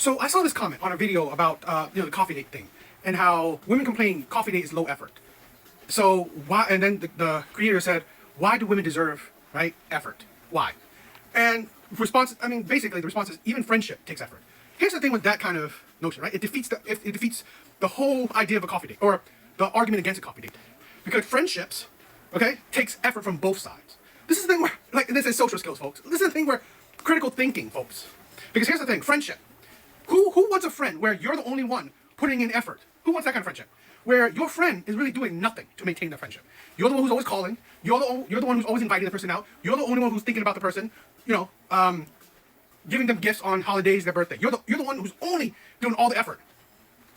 So I saw this comment on a video about the coffee date thing and how women complain coffee date is low effort. So why? And then the creator said, why do women deserve effort? Why? And response, I mean, basically the response is even friendship takes effort. Here's the thing with that kind of notion, right? It defeats the whole idea of a coffee date or the argument against a coffee date, because friendships, takes effort from both sides. This is the thing where, this is social skills, folks. This is the thing where critical thinking, folks. Because here's the thing, friendship. Who wants a friend where you're the only one putting in effort? Who wants that kind of friendship? Where your friend is really doing nothing to maintain the friendship. You're the one who's always calling. You're the one who's always inviting the person out. You're the only one who's thinking about the person. Giving them gifts on holidays, their birthday. You're the one who's only doing all the effort.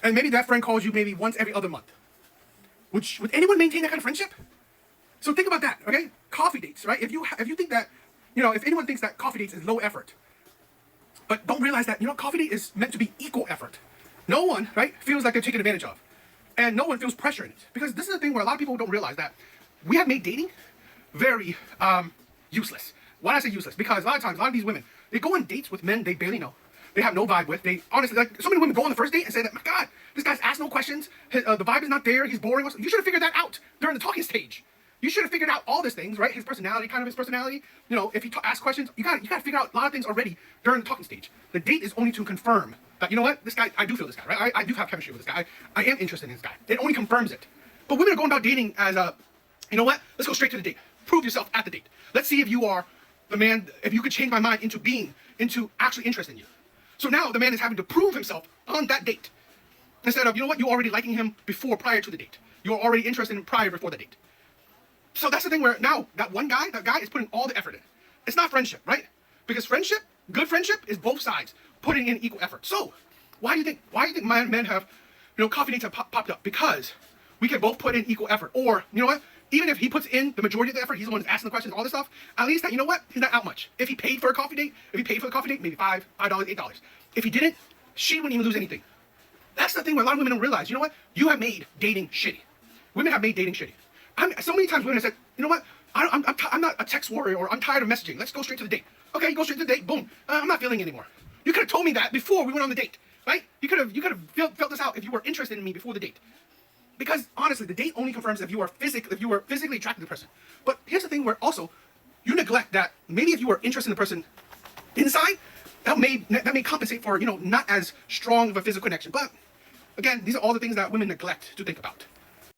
And maybe that friend calls you maybe once every other month. Would anyone maintain that kind of friendship? So think about that, okay? Coffee dates, right? If you think that, if anyone thinks that coffee dates is low effort, but don't realize that, coffee date is meant to be equal effort. No one, feels like they're taken advantage of. And no one feels pressure in it. Because this is the thing where a lot of people don't realize that we have made dating very useless. Why do I say useless? Because a lot of times, a lot of these women, they go on dates with men they barely know. They have no vibe with. They honestly, so many women go on the first date and say that, my God, this guy's asked no questions. The vibe is not there. He's boring. You should have figured that out during the talking stage. You should have figured out all these things, right? His personality, if he asks questions, you got to figure out a lot of things already during the talking stage. The date is only to confirm that, this guy, I do feel this guy, right? I do have chemistry with this guy. I am interested in this guy. It only confirms it. But women are going about dating as let's go straight to the date. Prove yourself at the date. Let's see if you are the man, if you could change my mind into actually interested in you. So now the man is having to prove himself on that date. Instead of, you're already liking him prior to the date. You're already interested in before the date. So that's the thing where now that guy is putting all the effort in. It's not friendship, right? Because good friendship is both sides putting in equal effort. So why do you think men have, coffee dates have popped up? Because we can both put in equal effort. Or, even if he puts in the majority of the effort, he's the one who's asking the questions, all this stuff, at least that, he's not out much. If he paid for a coffee date, maybe $5, $8. If he didn't, she wouldn't even lose anything. That's the thing where a lot of women don't realize, you have made dating shitty. Women have made dating shitty. So many times women have said, I'm not a text warrior, or I'm tired of messaging. Let's go straight to the date. Okay, you go straight to the date, boom. I'm not feeling it anymore. You could have told me that before we went on the date, right? You could have felt this out if you were interested in me before the date. Because honestly, the date only confirms if you were physically attracted to the person. But here's the thing where also you neglect that maybe if you were interested in the person inside, that may compensate for not as strong of a physical connection. But again, these are all the things that women neglect to think about.